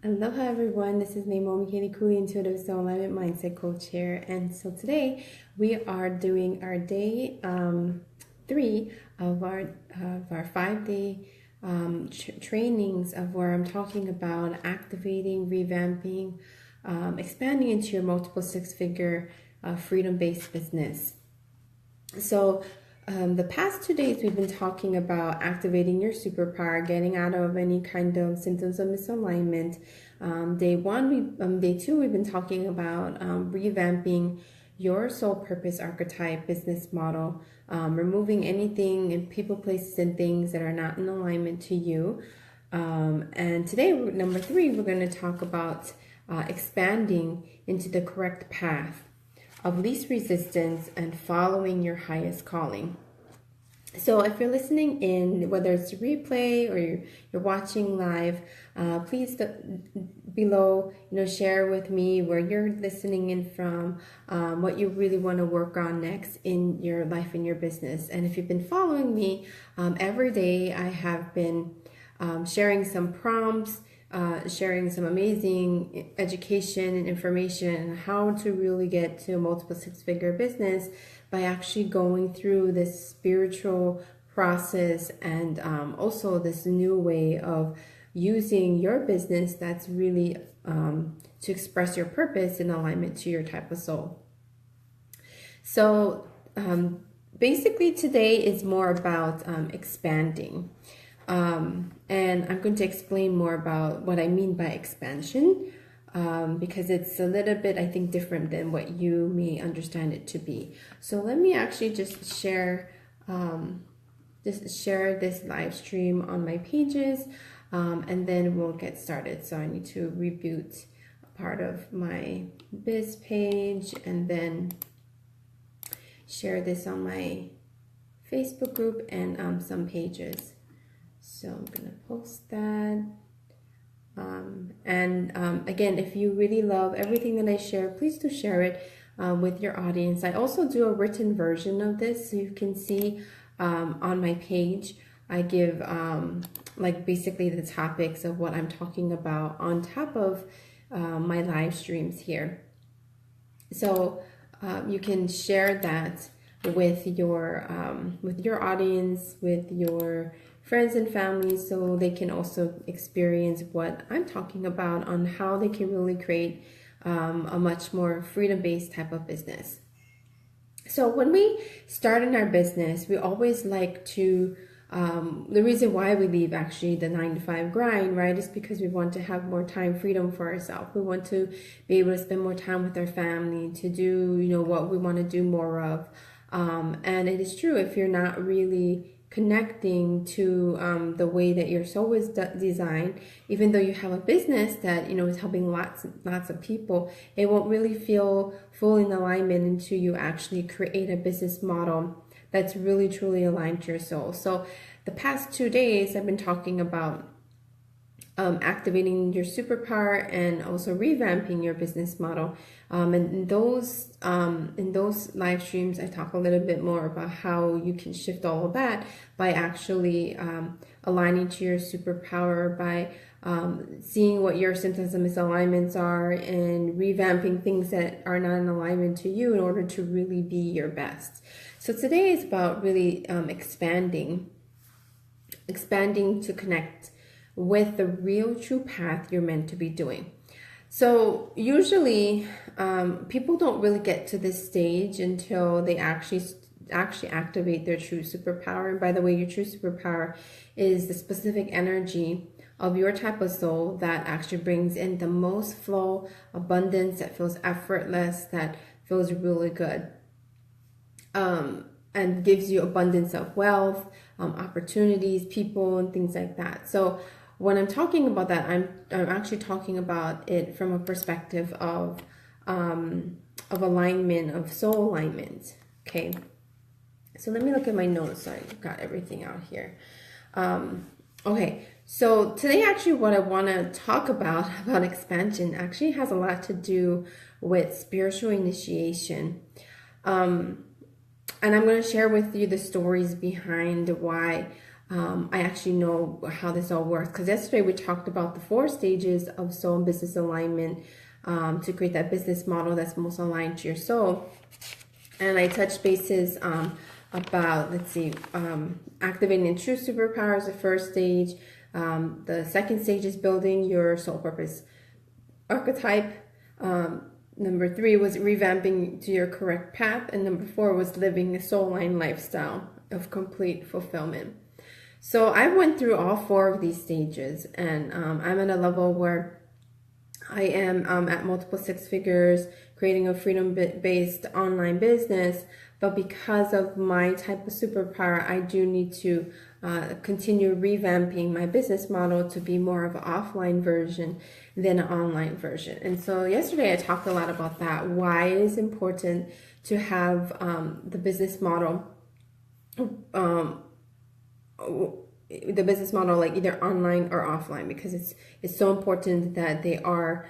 Aloha everyone, this is Naomi Katie Cooley, Intuitive Soul Alignment Mindset Coach here. And so today we are doing our day 3 of our 5-day trainings of where I'm talking about activating, revamping, expanding into your multiple six-figure freedom-based business. So the past 2 days, we've been talking about activating your superpower, getting out of any kind of symptoms of misalignment. Day 2, we've been talking about revamping your soul purpose archetype business model, removing anything and people, places, and things that are not in alignment to you. And today, number 3, we're going to talk about expanding into the correct path of least resistance and following your highest calling. So if you're listening in, whether it's a replay or you're watching live, please below, share with me where you're listening in from, what you really want to work on next in your life and your business. And if you've been following me, every day I have been sharing some prompts, sharing some amazing education and information on how to really get to a multiple six-figure business by actually going through this spiritual process and also this new way of using your business that's really to express your purpose in alignment to your type of soul. So basically today is more about expanding. And I'm going to explain more about what I mean by expansion, because it's a little bit, I think, different than what you may understand it to be. So let me actually just share this live stream on my pages, and then we'll get started. So I need to reboot a part of my biz page and then share this on my Facebook group and some pages. So I'm going to post that. Again, if you really love everything that I share, please do share it with your audience. I also do a written version of this, so you can see on my page. I give like basically the topics of what I'm talking about on top of my live streams here. So you can share that with your audience, with your friends and family, so they can also experience what I'm talking about on how they can really create a much more freedom-based type of business. So when we start in our business, we always like to, the reason why we leave actually the 9-to-5 grind, right, is because we want to have more time freedom for ourselves. We want to be able to spend more time with our family, to do, what we want to do more of. And it is true, if you're not really connecting to the way that your soul is designed, even though you have a business that is helping lots of people, it won't really feel fully in alignment until you actually create a business model that's really truly aligned to your soul. So the past 2 days I've been talking about activating your superpower and also revamping your business model. And in those live streams, I talk a little bit more about how you can shift all of that by actually aligning to your superpower, by seeing what your symptoms of misalignments are and revamping things that are not in alignment to you in order to really be your best. So today is about really expanding to connect with the real true path you're meant to be doing. So usually people don't really get to this stage until they actually activate their true superpower. And by the way, your true superpower is the specific energy of your type of soul that actually brings in the most flow, abundance, that feels effortless, that feels really good, and gives you abundance of wealth, opportunities, people, and things like that. So when I'm talking about that, I'm actually talking about it from a perspective of alignment, of soul alignment. Okay, so let me look at my notes. So I got everything out here. Okay, so today actually what I want to talk about expansion actually has a lot to do with spiritual initiation. And I'm going to share with you the stories behind why I actually know how this all works. Because yesterday we talked about the 4 stages of soul and business alignment to create that business model that's most aligned to your soul. And I touched bases about, let's see, activating true superpowers, the first stage. The second stage is building your soul purpose archetype. Number 3 was revamping to your correct path. And number 4 was living a soul-aligned lifestyle of complete fulfillment. So I went through all 4 of these stages, and I'm at a level where I am at multiple 6 figures, creating a freedom-based online business. But because of my type of superpower, I do need to continue revamping my business model to be more of an offline version than an online version. And so yesterday I talked a lot about that, why it is important to have the business model like either online or offline, because it's so important that they are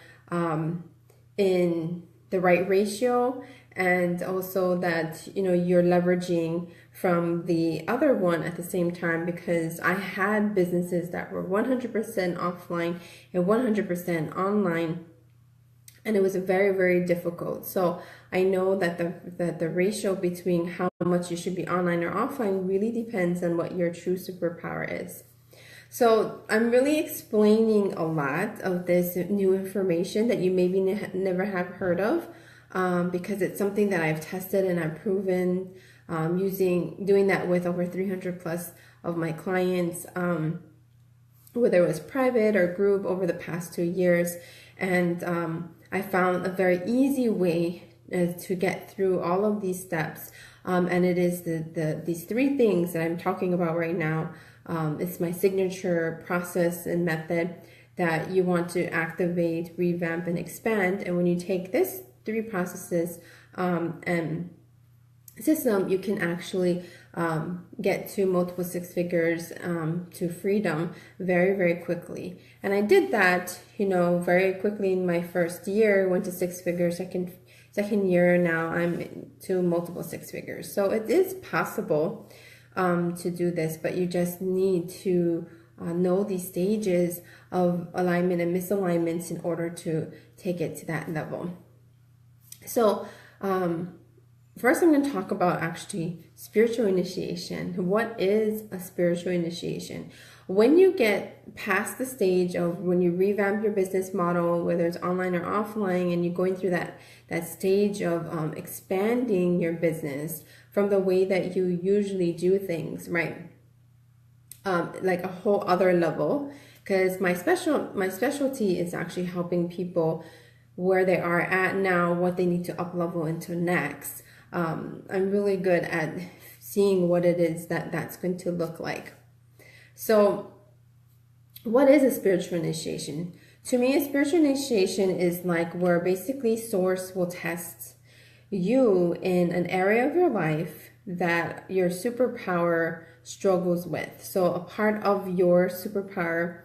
in the right ratio, and also that you're leveraging from the other one at the same time, because I had businesses that were 100% offline and 100% online, and it was very, very difficult. So I know that the ratio between how much you should be online or offline really depends on what your true superpower is. So I'm really explaining a lot of this new information that you maybe never have heard of, because it's something that I've tested and I've proven doing that with over 300 plus of my clients, whether it was private or group, over the past 2 years. And I found a very easy way to get through all of these steps. And it is these 3 things that I'm talking about right now. It's my signature process and method that you want to activate, revamp, and expand. And when you take this 3 processes and system, you can actually get to multiple 6 figures, to freedom very, very quickly. And I did that, very quickly in my first year. Went to 6 figures. Second year now I'm to multiple 6 figures. So it is possible to do this, but you just need to know these stages of alignment and misalignments in order to take it to that level. So first I'm going to talk about actually spiritual initiation. What is a spiritual initiation? When you get past the stage of when you revamp your business model, whether it's online or offline, and you're going through that stage of expanding your business from the way that you usually do things, right? Like a whole other level, because my specialty is actually helping people where they are at now, what they need to up level into next. I'm really good at seeing what it is that's going to look like. So what is a spiritual initiation? To me, a spiritual initiation is like where basically source will test you in an area of your life that your superpower struggles with. So a part of your superpower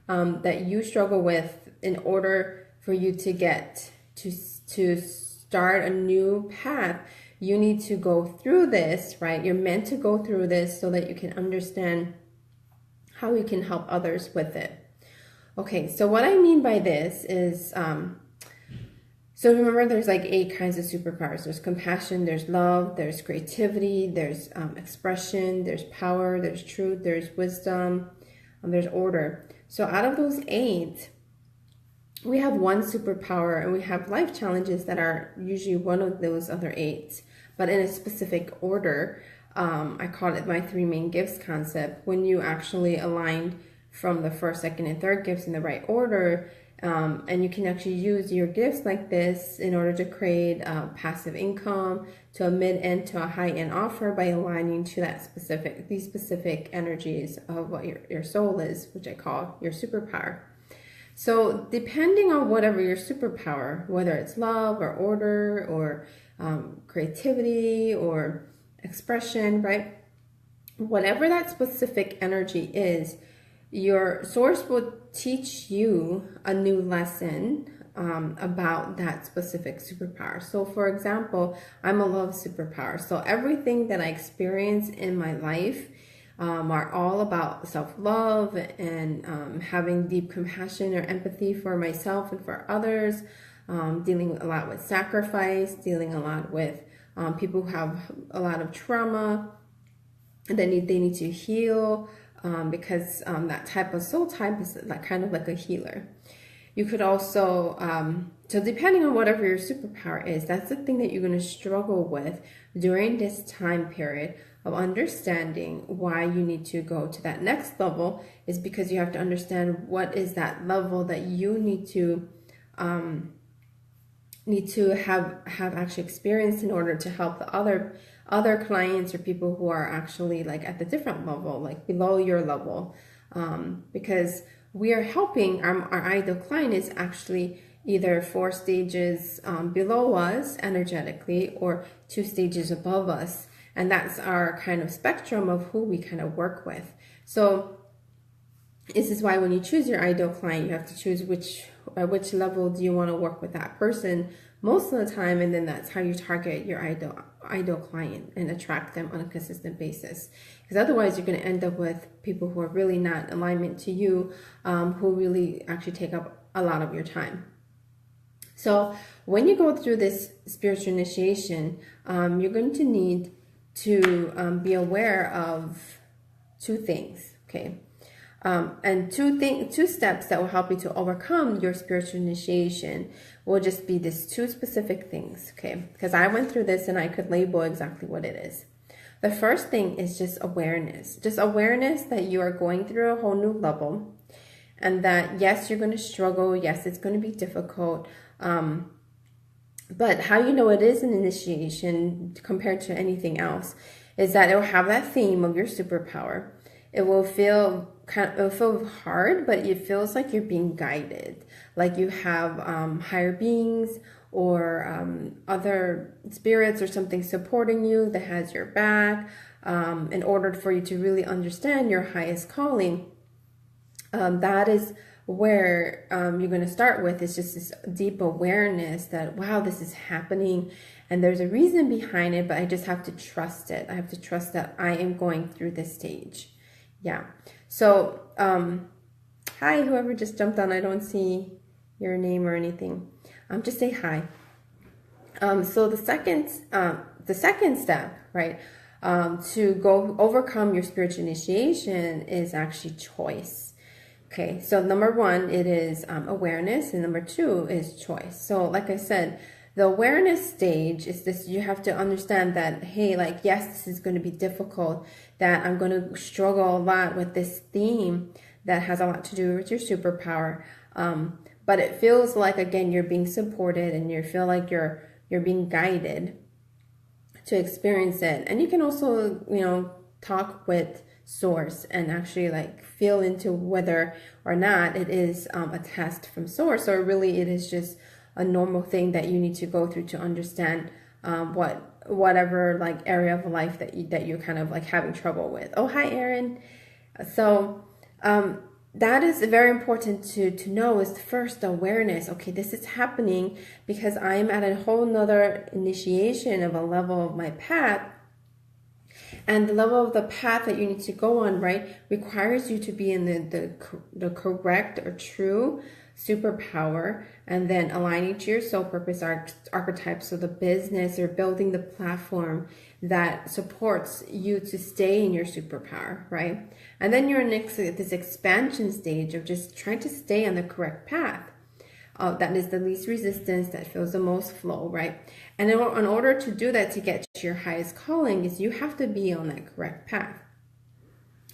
that you struggle with, in order for you to get to start a new path, you need to go through this, right? You're meant to go through this so that you can understand how you can help others with it. Okay, so what I mean by this is, so remember there's like 8 kinds of superpowers. There's compassion, there's love, there's creativity, there's expression, there's power, there's truth, there's wisdom, there's order. So out of those 8, we have 1 superpower, and we have life challenges that are usually one of those other 8, but in a specific order. I call it my 3 main gifts concept. When you actually align from the first, second, and third gifts in the right order, and you can actually use your gifts like this in order to create passive income, to a mid-end to a high-end offer, by aligning to these specific energies of what your soul is, which I call your superpower. So depending on whatever your superpower, whether it's love or order or creativity or expression, right? Whatever that specific energy is, your source will teach you a new lesson about that specific superpower. So for example, I'm a love superpower. So everything that I experience in my life, are all about self-love and having deep compassion or empathy for myself and for others, dealing a lot with sacrifice, dealing a lot with people who have a lot of trauma and they need to heal, because that type of soul type is like kind of like a healer. You could also, so depending on whatever your superpower is, that's the thing that you're going to struggle with during this time period of understanding why you need to go to that next level, is because you have to understand what is that level that you need to have actually experienced in order to help the other clients or people who are actually like at the different level, like below your level, because we are helping our ideal client is actually either 4 stages below us energetically or 2 stages above us, and that's our kind of spectrum of who we kind of work with. So this is why when you choose your ideal client, you have to choose which level do you want to work with that person most of the time, and then that's how you target your ideal client and attract them on a consistent basis. Because otherwise you're going to end up with people who are really not in alignment to you, who really actually take up a lot of your time. So when you go through this spiritual initiation, you're going to need to be aware of 2 things, okay? And two steps that will help you to overcome your spiritual initiation will just be these 2 specific things, okay? Because I went through this and I could label exactly what it is. The first thing is just awareness that you are going through a whole new level, and that yes, you're going to struggle, yes, it's going to be difficult, but how you know it is an initiation compared to anything else is that it will have that theme of your superpower. It will feel hard, but it feels like you're being guided, like you have higher beings or other spirits or something supporting you that has your back, in order for you to really understand your highest calling. That is where you're going to start with, is just this deep awareness that, wow, this is happening and there's a reason behind it, but I just have to trust it. I have to trust that I am going through this stage. Yeah. So, hi, whoever just jumped on, I don't see your name or anything. Just say hi. So the second step, right, to go overcome your spiritual initiation is actually choice. Okay. So number 1, it is awareness, and number 2 is choice. So like I said, the awareness stage is this: you have to understand that, hey, like, yes, this is going to be difficult, that I'm going to struggle a lot with this theme that has a lot to do with your superpower. But it feels like, again, you're being supported and you feel like you're being guided to experience it. And you can also, talk with source and actually like feel into whether or not it is a test from source, or really it is just a normal thing that you need to go through to understand whatever like area of life that you're kind of like having trouble with. Oh, hi, Erin. So that is very important to know, is first awareness. Okay, this is happening because I'm at a whole nother initiation of a level of my path. And the level of the path that you need to go on, right, requires you to be in the correct or true superpower, and then aligning to your soul purpose archetype. So the business or building the platform that supports you to stay in your superpower, right? And then you're next at this expansion stage of just trying to stay on the correct path. That is the least resistance, that feels the most flow, right? And in order to do that, to get to your highest calling, is you have to be on that correct path.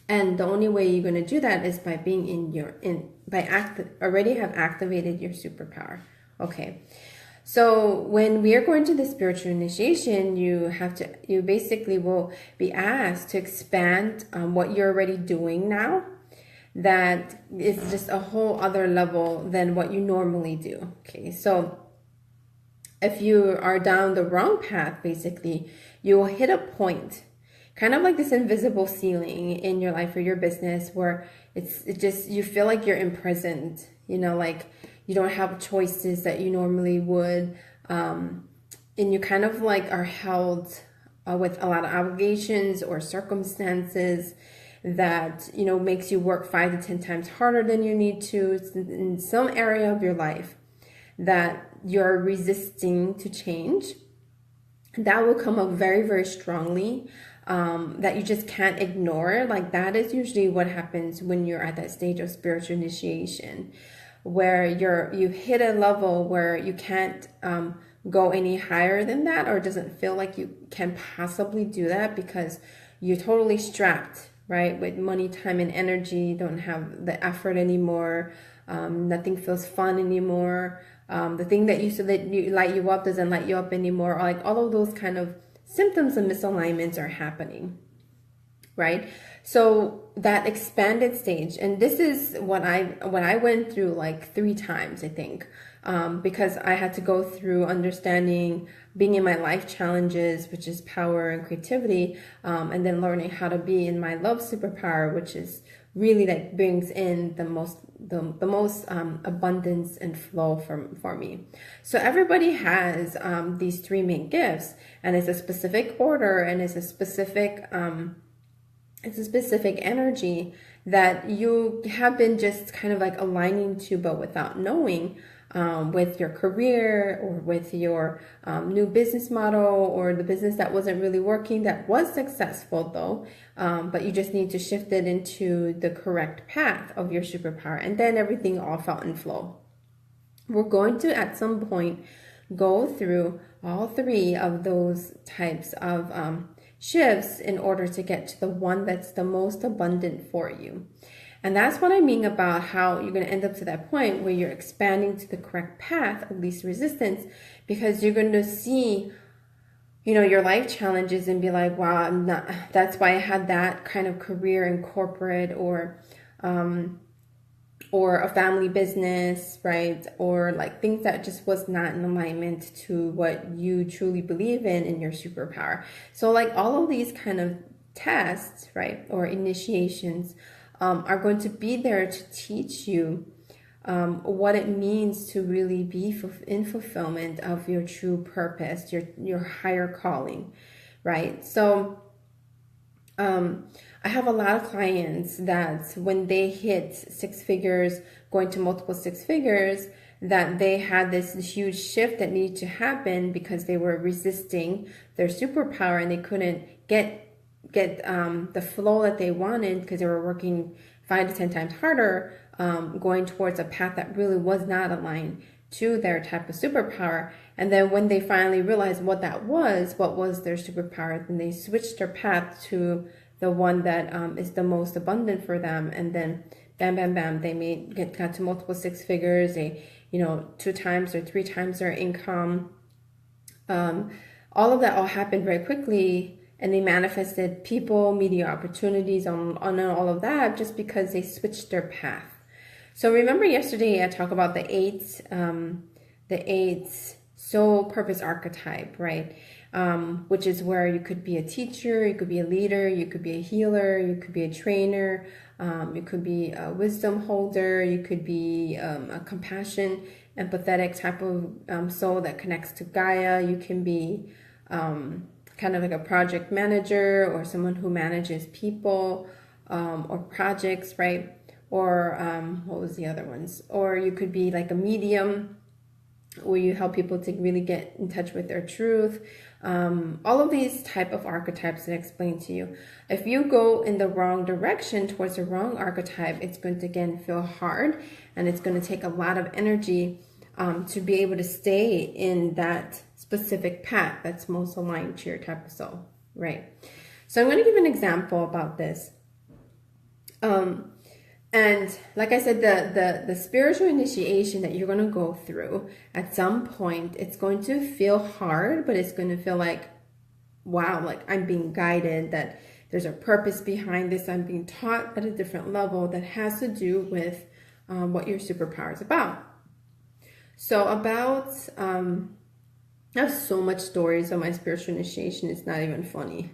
And the only way you're going to do that is by being already have activated your superpower. Okay. So when we are going to the spiritual initiation, you basically will be asked to expand what you're already doing now. That is just a whole other level than what you normally do. Okay. So if you are down the wrong path, basically, you will hit a point, kind of like this invisible ceiling in your life or your business, where you feel like you're imprisoned, like you don't have choices that you normally would. And you kind of like are held with a lot of obligations or circumstances. that, you know, makes you work 5 to 10 times harder than you need to. It's in some area of your life that you're resisting to change. That will come up very, very strongly, that you just can't ignore. Like, that is usually what happens when you're at that stage of spiritual initiation, where you hit a level where you can't go any higher than that, or it doesn't feel like you can possibly do that because you're totally strapped, right, with money, time, and energy. You don't have the effort anymore. Nothing feels fun anymore. The thing that used to light you up doesn't light you up anymore. Like, all of those kind of symptoms of misalignments are happening, right? So that expanded stage, and this is what I went through like 3 times, I think, because I had to go through understanding being in my life challenges, which is power and creativity, and then learning how to be in my love superpower, which is really like brings in the most abundance and flow for me. So everybody has these 3 main gifts, and it's a specific order, and it's a specific energy that you have been just kind of like aligning to, but without knowing, with your career, or with your new business model, or the business that wasn't really working, that was successful though, but you just need to shift it into the correct path of your superpower, and then everything all felt in flow. We're going to at some point go through all 3 of those types of shifts in order to get to the one that's the most abundant for you. And that's what I mean about how you're going to end up to that point where you're expanding to the correct path of least resistance, because you're going to see, you know, your life challenges and be like, wow, that's why I had that kind of career in corporate, or a family business, right? Or like things that just was not in alignment to what you truly believe in your superpower. So like all of these kind of tests, right, or initiations, are going to be there to teach you what it means to really be in fulfillment of your true purpose, your higher calling, right? So I have a lot of clients that when they hit 6 figures, going to multiple 6 figures, that they had this huge shift that needed to happen because they were resisting their superpower, and they couldn't get the flow that they wanted because they were working 5 to 10 times harder, going towards a path that really was not aligned to their type of superpower. And then when they finally realized what was their superpower, then they switched their path to the one that is the most abundant for them. And then bam, bam, bam, they got to multiple 6 figures. They, 2 times or 3 times their income. All of that all happened very quickly. And they manifested people, media opportunities, on all of that just because they switched their path. So remember yesterday I talked about the 8 soul purpose archetype, right? Which is where you could be a teacher, you could be a leader, you could be a healer, you could be a trainer, you could be a wisdom holder, you could be a compassion, empathetic type of soul that connects to Gaia. You can be kind of like a project manager, or someone who manages people or projects, right? Or what was the other ones? Or you could be like a medium, where you help people to really get in touch with their truth. All of these type of archetypes that I explained to you. If you go in the wrong direction towards the wrong archetype, it's going to again feel hard, and it's going to take a lot of energy to be able to stay in that specific path that's most aligned to your type of soul, right? So I'm going to give an example about this. And like I said, the spiritual initiation that you're going to go through at some point, it's going to feel hard, but it's going to feel like, wow, like I'm being guided, that there's a purpose behind this. I'm being taught at a different level that has to do with what your superpower is about. So I have so much stories on my spiritual initiation. It's not even funny.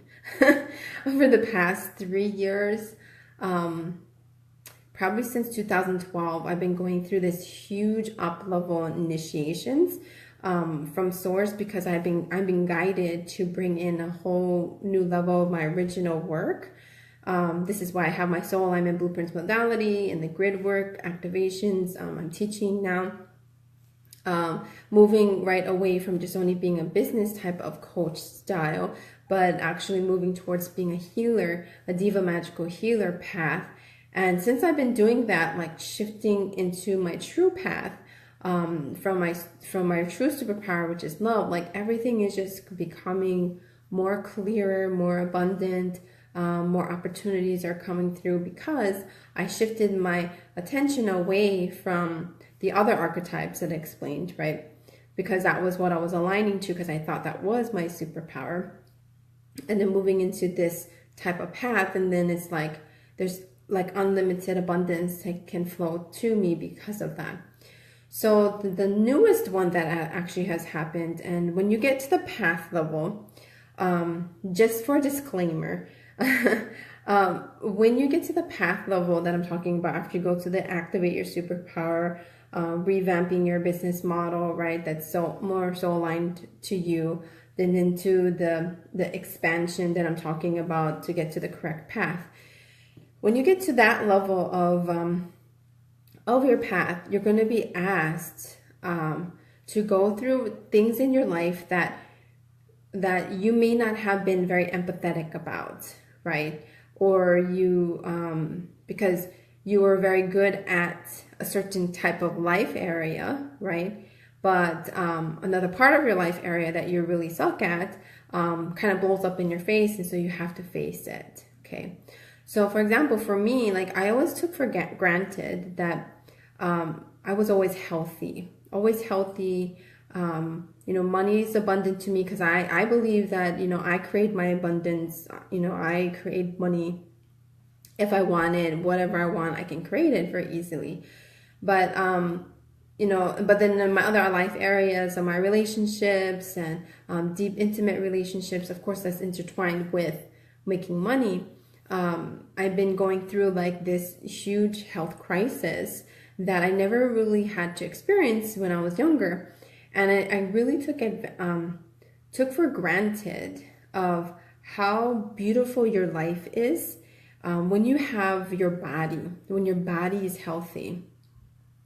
Over the past 3 years, probably since 2012, I've been going through this huge up-level initiations from Source, because I'm being guided to bring in a whole new level of my original work, This is why I have my soul alignment blueprints modality and the grid work activations I'm teaching now. Moving right away from just only being a business type of coach style, but actually moving towards being a healer, a diva magical healer path. And since I've been doing that, like shifting into my true path, from my true superpower, which is love, like everything is just becoming more clearer, more abundant, more opportunities are coming through because I shifted my attention away from the other archetypes that I explained, right? Because that was what I was aligning to, because I thought that was my superpower. And then moving into this type of path, and then it's like there's like unlimited abundance that can flow to me because of that. So the newest one that actually has happened, and when you get to the path level, just for a disclaimer, when you get to the path level that I'm talking about, after you go to the activate your superpower, revamping your business model, right? That's more so aligned to you, then into the expansion that I'm talking about to get to the correct path. When you get to that level of your path, you're going to be asked to go through things in your life that you may not have been very empathetic about, right? Or you, because you were very good at a certain type of life area, right? But another part of your life area that you really suck at kind of blows up in your face, and so you have to face it, okay? So for example, for me, like I always took for granted that I was always healthy. You know, money is abundant to me because I believe that, you know, I create my abundance. You know, I create money. If I wanted whatever I want, I can create it very easily. But, you know, but then in my other life areas of my relationships and deep, intimate relationships, of course, that's intertwined with making money. I've been going through like this huge health crisis that I never really had to experience when I was younger. And I really took for granted of how beautiful your life is when you have your body, when your body is healthy.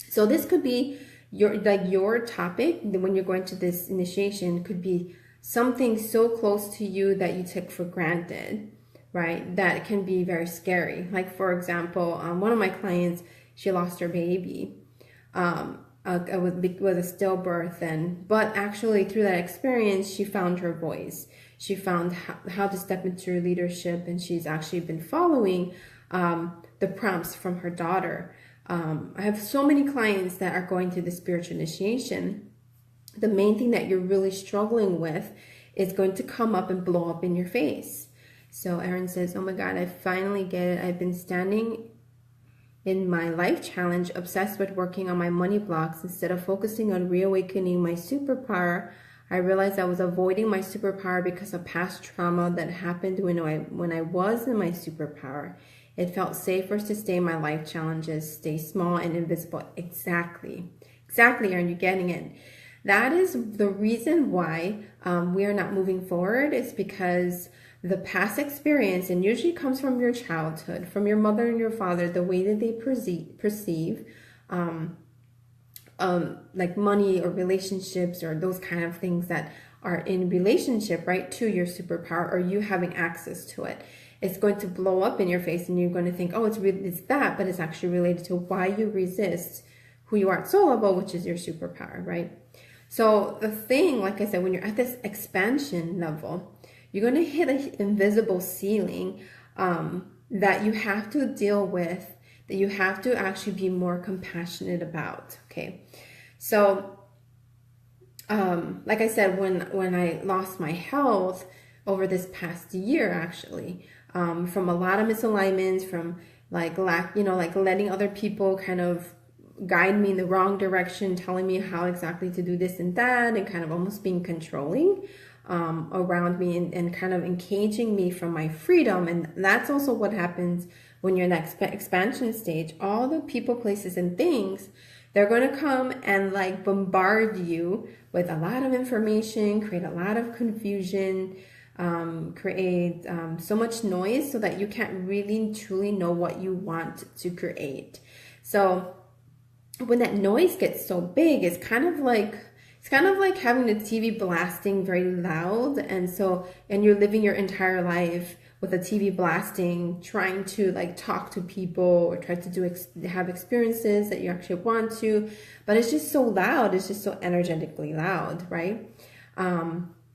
So this could be your topic when you're going to this initiation, could be something so close to you that you took for granted, right? That can be very scary. Like for example, one of my clients, she lost her baby. It was a stillbirth, but actually through that experience, she found her voice. She found how to step into her leadership, and she's actually been following the prompts from her daughter. I have so many clients that are going through the spiritual initiation. The main thing that you're really struggling with is going to come up and blow up in your face. So Erin says, oh my God, I finally get it. I've been standing in my life challenge, obsessed with working on my money blocks instead of focusing on reawakening my superpower. I realized I was avoiding my superpower because of past trauma that happened when I was in my superpower. It felt safer to stay in my life challenges, stay small and invisible. Exactly, Erin, you're getting it. That is the reason why we are not moving forward. It's because the past experience, and usually comes from your childhood, from your mother and your father, the way that they perceive like money or relationships or those kind of things that are in relationship, right, to your superpower or you having access to it. It's going to blow up in your face and you're going to think, oh, it's that, but it's actually related to why you resist who you are at soul level, which is your superpower, right? So the thing, like I said, when you're at this expansion level, you're going to hit an invisible ceiling that you have to deal with, that you have to actually be more compassionate about, okay? So, like I said, when I lost my health over this past year, actually, from a lot of misalignments, from like letting other people kind of guide me in the wrong direction, telling me how exactly to do this and that, and kind of almost being controlling around me and kind of engaging me from my freedom. And that's also what happens when you're in that expansion stage. All the people, places, and things, they're going to come and like bombard you with a lot of information, create a lot of confusion, create so much noise so that you can't really truly know what you want to create. So when that noise gets so big, it's kind of like having the TV blasting very loud, and you're living your entire life with the TV blasting, trying to like talk to people or try to have experiences that you actually want to, but it's just so loud. It's just so energetically loud, right?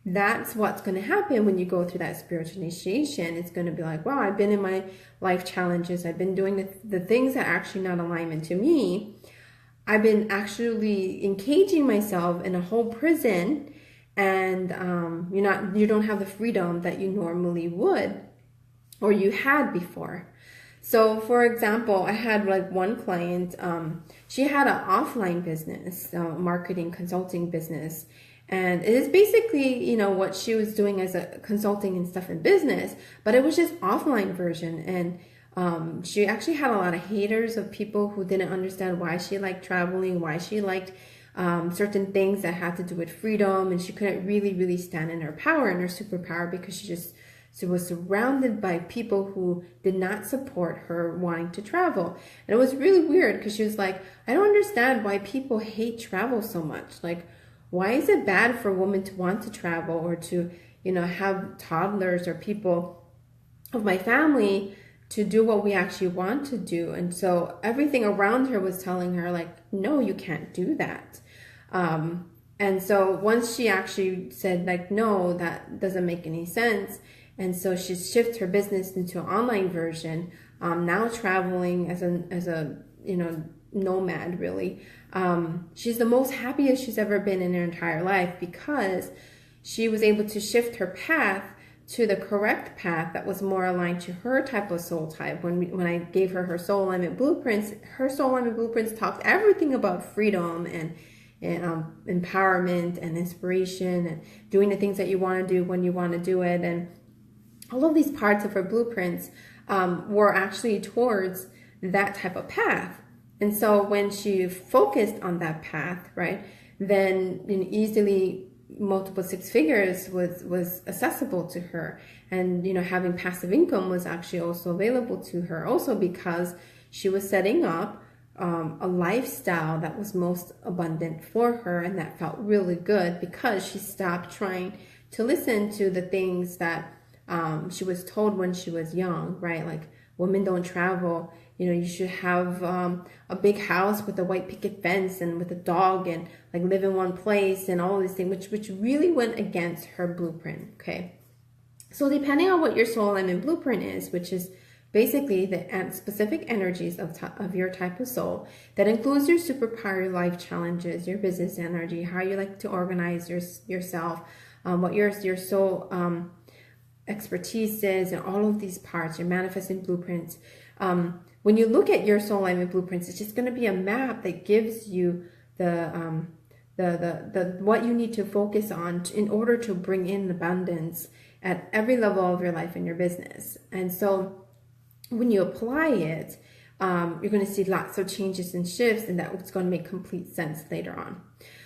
That's what's going to happen when you go through that spiritual initiation. It's going to be like, wow, I've been in my life challenges. I've been doing the things that are actually not alignment to me. I've been actually engaging myself in a whole prison, and you don't have the freedom that you normally would or you had before. So for example, I had like one client, she had an offline business, marketing consulting business. And it is basically, what she was doing as a consulting and stuff in business, but it was just offline version. And she actually had a lot of haters of people who didn't understand why she liked traveling, why she liked certain things that had to do with freedom. And she couldn't really stand in her power and her superpower because she was surrounded by people who did not support her wanting to travel. And it was really weird because she was like, I don't understand why people hate travel so much. Like, why is it bad for a woman to want to travel or to, have toddlers or people of my family to do what we actually want to do? And so everything around her was telling her like, no, you can't do that. And so once she actually said like, no, that doesn't make any sense. And so she shifted her business into an online version, now traveling as a nomad, really. She's the most happiest she's ever been in her entire life because she was able to shift her path to the correct path that was more aligned to her type of soul type. When I gave her soul alignment blueprints, her soul alignment blueprints talked everything about freedom and empowerment and inspiration and doing the things that you want to do when you want to do it. And all of these parts of her blueprints were actually towards that type of path. And so when she focused on that path, right, then easily multiple six figures was accessible to her. And, having passive income was actually also available to her also because she was setting up a lifestyle that was most abundant for her and that felt really good because she stopped trying to listen to the things that she was told when she was young, right? Like, women don't travel. You should have a big house with a white picket fence and with a dog and like live in one place and all these things, which really went against her blueprint. Okay. So depending on what your soul alignment blueprint is, which is basically the specific energies of your type of soul, that includes your superpower, your life challenges, your business energy, how you like to organize yourself, what your soul expertise is, and all of these parts, your manifesting blueprints. When you look at your soul alignment blueprints, it's just going to be a map that gives you the what you need to focus on in order to bring in abundance at every level of your life and your business. And so when you apply it, you're going to see lots of changes and shifts, and that's going to make complete sense later on.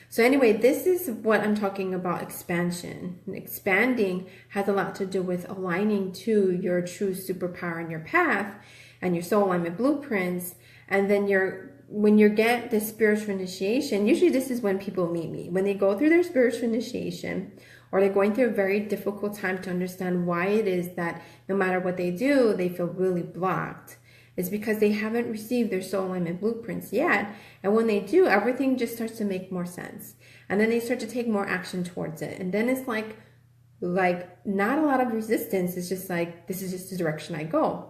So anyway, this is what I'm talking about, expansion. And expanding has a lot to do with aligning to your true superpower and your path and your soul alignment blueprints. And then when you get the spiritual initiation, usually this is when people meet me. When they go through their spiritual initiation, or they're going through a very difficult time to understand why it is that no matter what they do, they feel really blocked. It's because they haven't received their soul alignment blueprints yet. And when they do, everything just starts to make more sense. And then they start to take more action towards it. And then it's like not a lot of resistance. It's just like, this is just the direction I go.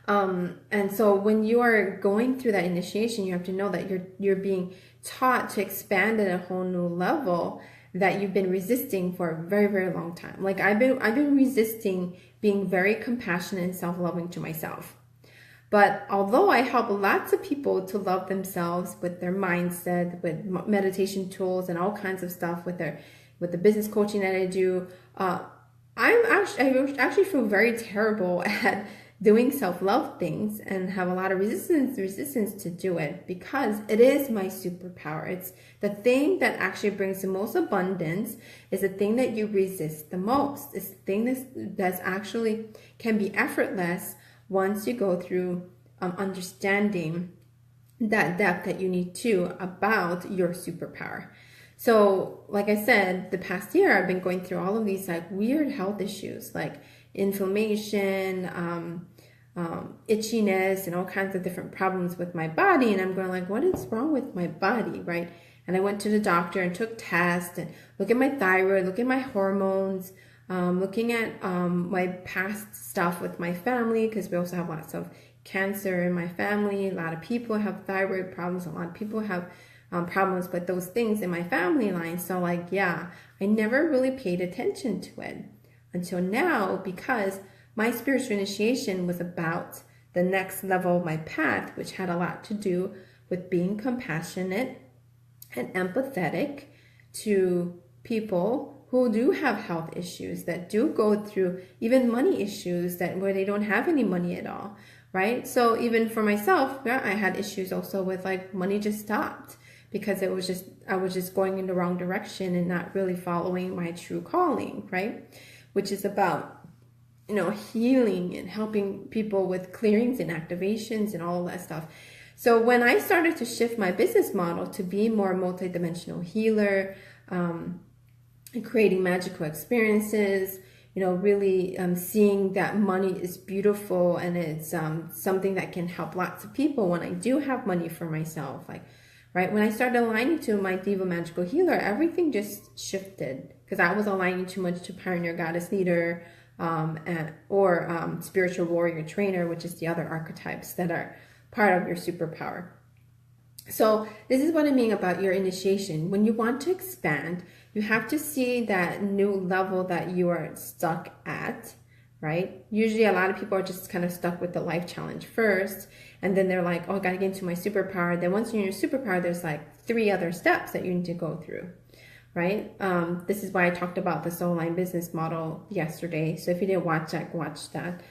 And so when you are going through that initiation, you have to know that you're being taught to expand at a whole new level that you've been resisting for a very, very long time. Like I've been resisting being very compassionate and self-loving to myself. But although I help lots of people to love themselves with their mindset, with meditation tools and all kinds of stuff, with the business coaching that I do, I actually feel very terrible at doing self-love things and have a lot of resistance to do it, because it is my superpower. It's the thing that actually brings the most abundance, is the thing that you resist the most. It's the thing that's actually can be effortless once you go through understanding that depth that you need to about your superpower. So like I said, the past year I've been going through all of these like weird health issues, like inflammation, itchiness, and all kinds of different problems with my body. And I'm going like, what is wrong with my body, right? And I went to the doctor and took tests and look at my thyroid, look at my hormones, looking at my past stuff with my family, because we also have lots of cancer in my family. A lot of people have thyroid problems. A lot of people have problems with those things in my family line. So like, yeah, I never really paid attention to it until now, because my spiritual initiation was about the next level of my path, which had a lot to do with being compassionate and empathetic to people who do have health issues, that do go through even money issues, that where they don't have any money at all, right? So even for myself, yeah, I had issues also with like money just stopped, because I was just going in the wrong direction and not really following my true calling, right? Which is about, healing and helping people with clearings and activations and all of that stuff. So when I started to shift my business model to be more multidimensional healer, creating magical experiences, really seeing that money is beautiful and it's something that can help lots of people when I do have money for myself, like, right? When I started aligning to my Diva Magical Healer, everything just shifted, because I was aligning too much to Pioneer Goddess Leader, or Spiritual Warrior Trainer, which is the other archetypes that are part of your superpower. So this is what I mean about your initiation. When you want to expand, you have to see that new level that you are stuck at, right? Usually a lot of people are just kind of stuck with the life challenge first, and then they're like, oh, I gotta get into my superpower. Then once you're in your superpower, there's like 3 other steps that you need to go through, right? This is why I talked about the soul line business model yesterday. So if you didn't watch that, watch that.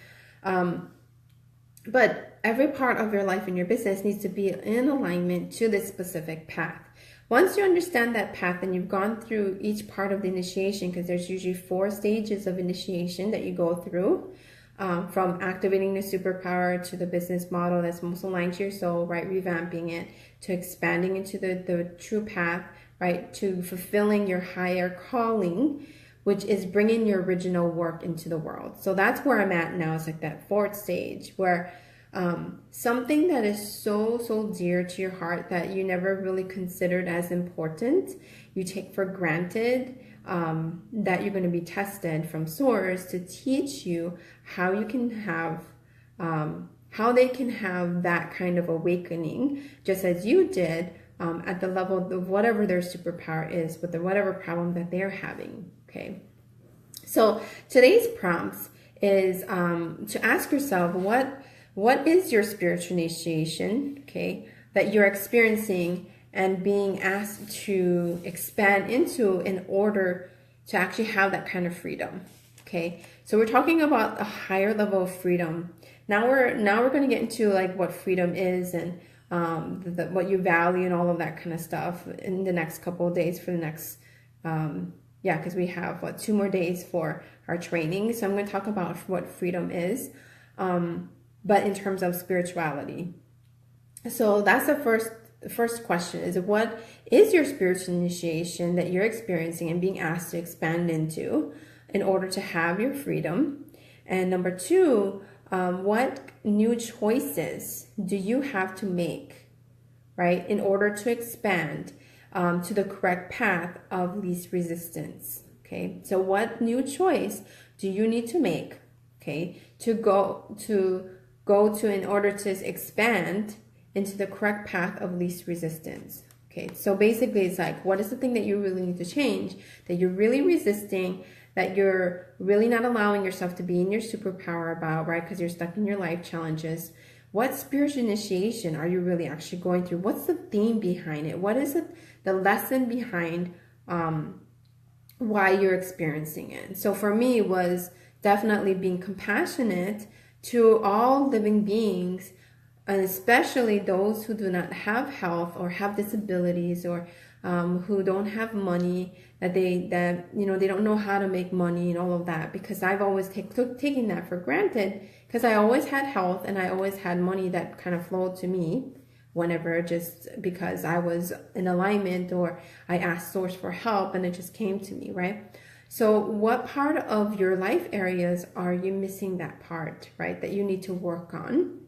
But every part of your life and your business needs to be in alignment to this specific path. Once you understand that path and you've gone through each part of the initiation, because there's usually 4 stages of initiation that you go through, from activating the superpower to the business model that's most aligned to your soul, right? Revamping it, to expanding into the true path, right? To fulfilling your higher calling, which is bringing your original work into the world. So that's where I'm at now. It's like that 4th stage where something that is so dear to your heart that you never really considered as important, you take for granted, that you're going to be tested from source to teach you how you can have, how they can have that kind of awakening, just as you did, at the level of whatever their superpower is, with whatever problem that they're having. Okay, so today's prompts is to ask yourself, what is your spiritual initiation, okay, that you're experiencing and being asked to expand into in order to actually have that kind of freedom. Okay, so we're talking about a higher level of freedom. Now we're going to get into like what freedom is and what you value and all of that kind of stuff in the next couple of days for the next because we have 2 more days for our training. So I'm going to talk about what freedom is, but in terms of spirituality. So that's the first question, is what is your spiritual initiation that you're experiencing and being asked to expand into in order to have your freedom? And number 2, what new choices do you have to make, right, in order to expand to the correct path of least resistance? Okay, so what new choice do you need to make, okay, to go to in order to expand into the correct path of least resistance? Okay, so basically it's like, what is the thing that you really need to change, that you're really resisting, that you're really not allowing yourself to be in your superpower about, right? Because you're stuck in your life challenges. What spiritual initiation are you really actually going through? What's the theme behind it? What is it, the lesson behind why you're experiencing it? So for me, it was definitely being compassionate to all living beings, and especially those who do not have health or have disabilities, or who don't have money, that you know, they don't know how to make money and all of that, because I've always taken that for granted, because I always had health and I always had money that kind of flowed to me whenever, just because I was in alignment, or I asked source for help and it just came to me, right? So what part of your life areas are you missing that part, right, that you need to work on?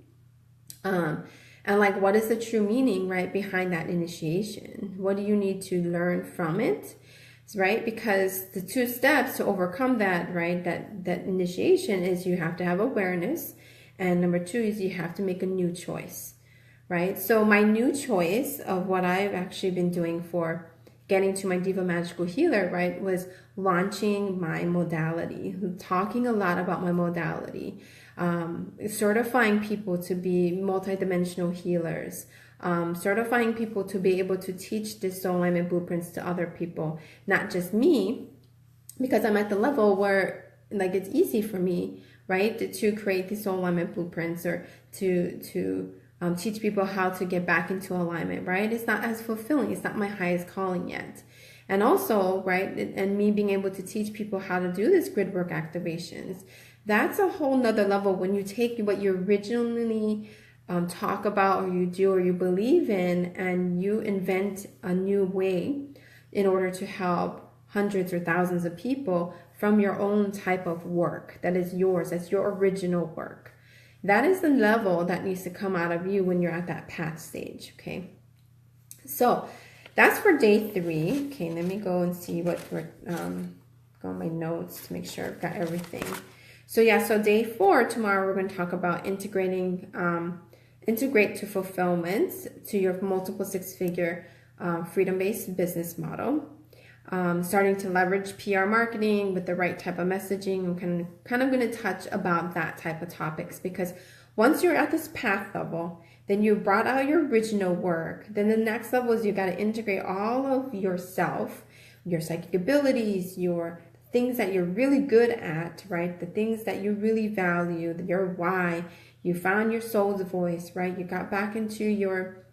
And like, what is the true meaning, right, behind that initiation? What do you need to learn from it, right? Because the 2 steps to overcome that, right, that initiation is you have to have awareness, and number 2 is you have to make a new choice, right? So my new choice of what I've actually been doing for getting to my Diva Magical Healer, right, was launching my modality, talking a lot about my modality, certifying people to be multidimensional healers, certifying people to be able to teach the soul alignment blueprints to other people, not just me, because I'm at the level where, like, it's easy for me, right, to create the soul alignment blueprints, or to teach people how to get back into alignment, right? It's not as fulfilling. It's not my highest calling yet. And also, right, and me being able to teach people how to do this grid work activations, that's a whole nother level when you take what you originally talk about, or you do, or you believe in, and you invent a new way in order to help hundreds or thousands of people from your own type of work that is yours, that's your original work. That is the level that needs to come out of you when you're at that path stage, okay? So that's for day 3. Okay, let me go and see what we're, go on my notes to make sure I've got everything. So yeah, so day 4, tomorrow we're going to talk about integrate to fulfillment to your multiple 6-figure freedom-based business model. Starting to leverage PR marketing with the right type of messaging. I'm kind of going to touch about that type of topics, because once you're at this path level, then you brought out your original work. Then the next level is you got to integrate all of yourself, your psychic abilities, your things that you're really good at, right? The things that you really value, your why. You found your soul's voice, right? You got back into your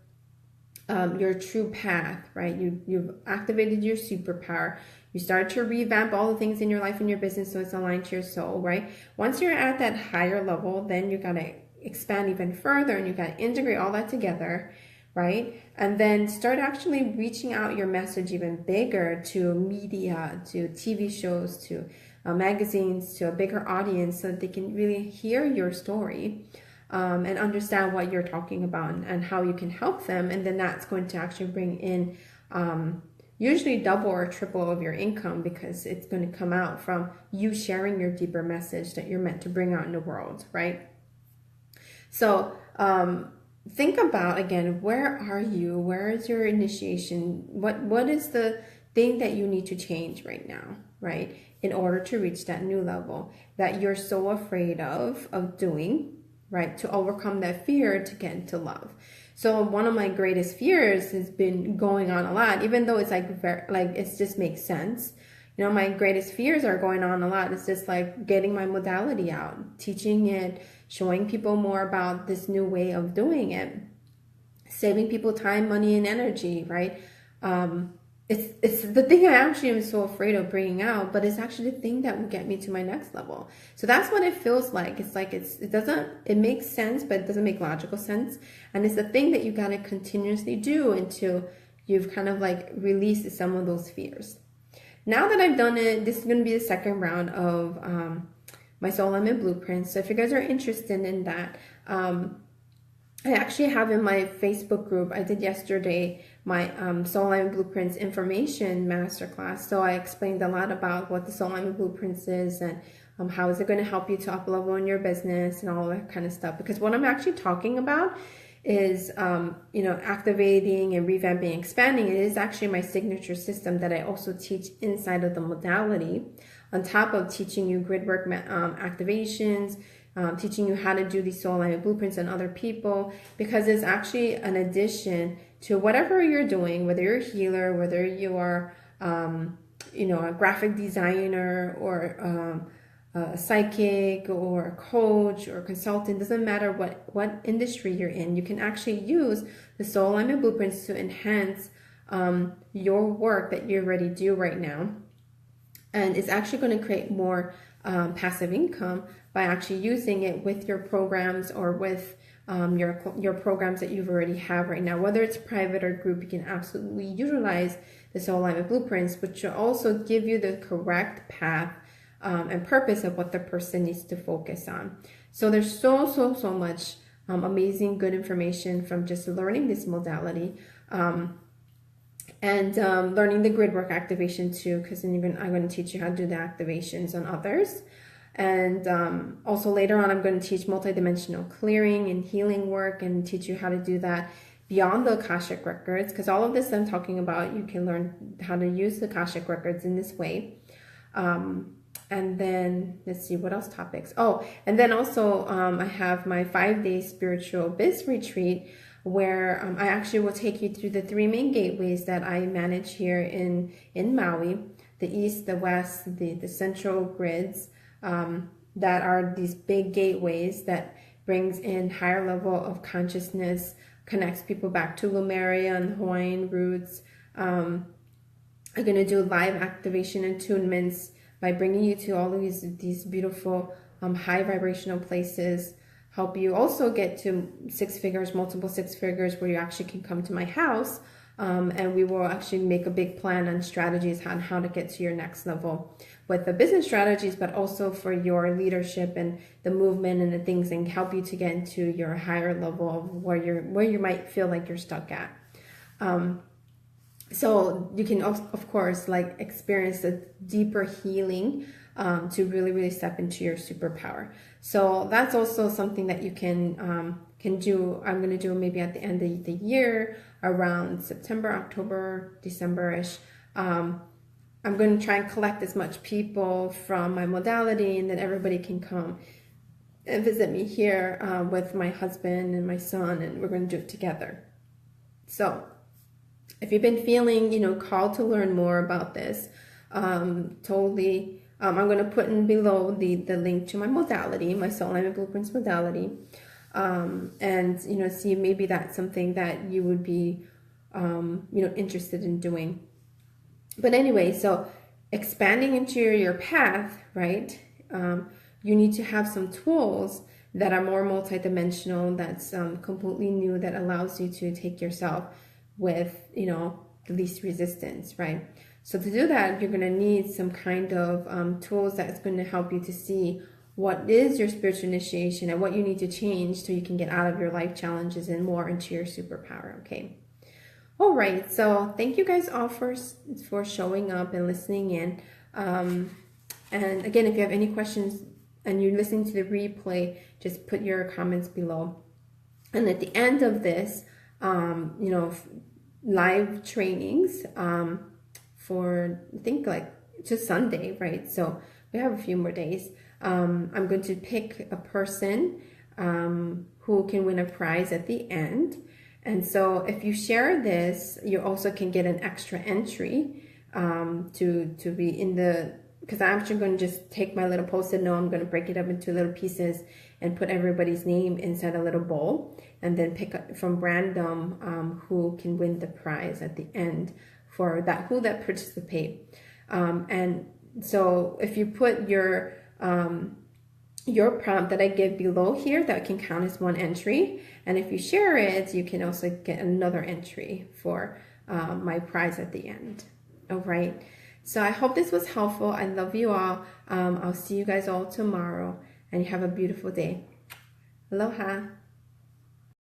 true path, right? You've activated your superpower. You start to revamp all the things in your life and your business so it's aligned to your soul, right? Once you're at that higher level, then you got to expand even further, and you got to integrate all that together, right? And then start actually reaching out your message even bigger to media, to TV shows, to magazines, to a bigger audience, so that they can really hear your story. And understand what you're talking about, and how you can help them. And then that's going to actually bring in usually double or triple of your income, because it's going to come out from you sharing your deeper message that you're meant to bring out in the world, right? So think about, again, where are you? Where is your initiation? What is the thing that you need to change right now, right, in order to reach that new level that you're so afraid of doing, right, to overcome that fear to get into love? So one of my greatest fears has been going on a lot, even though it's like it just makes sense. You know, my greatest fears are going on a lot. It's just like getting my modality out, teaching it, showing people more about this new way of doing it, saving people time, money, and energy, right? It's the thing I actually am so afraid of bringing out, but it's actually the thing that will get me to my next level. So that's what it feels like. It's like it makes sense, but it doesn't make logical sense. And it's the thing that you got to continuously do until you've kind of like released some of those fears. Now that I've done it, this is going to be the second round of my soul alignment blueprints. So if you guys are interested in that, I actually have in my Facebook group, I did yesterday, my soul alignment blueprints information masterclass. So I explained a lot about what the soul alignment blueprints is, and how is it going to help you to up level in your business and all that kind of stuff. Because what I'm actually talking about is, you know, activating and revamping, expanding. It is actually my signature system that I also teach inside of the modality, on top of teaching you grid work activations, teaching you how to do these soul alignment blueprints on other people, because it's actually an addition to whatever you're doing, whether you're a healer, whether you are, you know, a graphic designer, or a psychic or a coach or a consultant, doesn't matter what industry you're in, you can actually use the soul alignment blueprints to enhance your work that you already do right now. And it's actually going to create more passive income by actually using it with your programs or with your programs that you've already have right now. Whether it's private or group, you can absolutely utilize the soul alignment blueprints, which will also give you the correct path and purpose of what the person needs to focus on. So there's so much amazing good information from just learning this modality. And learning the grid work activation too, because even I'm going to teach you how to do the activations on others. And also later on, I'm going to teach multidimensional clearing and healing work and teach you how to do that beyond the Akashic records, because all of this I'm talking about, you can learn how to use the Akashic records in this way. And then let's see what else topics. Oh, and then also I have my 5-day spiritual biz retreat, where I actually will take you through the 3 main gateways that I manage here in Maui: the east, the west, the central grids, that are these big gateways that brings in higher level of consciousness, connects people back to Lemuria and Hawaiian roots. I'm going to do live activation attunements by bringing you to all of these beautiful high vibrational places. Help you also get to 6 figures, multiple 6 figures, where you actually can come to my house, and we will actually make a big plan on strategies on how to get to your next level with the business strategies, but also for your leadership and the movement and the things, and help you to get into your higher level of where you might feel like you're stuck at. So you can, of course, like experience a deeper healing to really step into your superpower. So that's also something that you can do. I'm going to do maybe at the end of the year, around September, October, December-ish. I'm going to try and collect as much people from my modality, and then everybody can come and visit me here with my husband and my son, and we're going to do it together. So if you've been feeling, called to learn more about this, totally, I'm going to put in below the link to my modality, my Soul Alignment Blueprints modality, and, see maybe that's something that you would be, interested in doing. But anyway, so expanding into your path, right, you need to have some tools that are more multidimensional, that's completely new, that allows you to take yourself with, the least resistance, right? So to do that, you're going to need some kind of tools that's going to help you to see what is your spiritual initiation and what you need to change so you can get out of your life challenges and more into your superpower, okay? All right, so thank you guys all for showing up and listening in. And again, if you have any questions and you're listening to the replay, just put your comments below. And at the end of this, live trainings for, I think, like just Sunday, right? So we have a few more days. I'm going to pick a person who can win a prize at the end. And so if you share this, you also can get an extra entry to be in the, because I'm actually going to just take my little Post-it note, I'm going to break it up into little pieces and put everybody's name inside a little bowl, and then pick up from random who can win the prize at the end for that, who that participate. And so if you put your prompt that I give below here, that can count as one entry. And if you share it, you can also get another entry for my prize at the end. All right. So I hope this was helpful. I love you all. I'll see you guys all tomorrow, and you have a beautiful day. Aloha.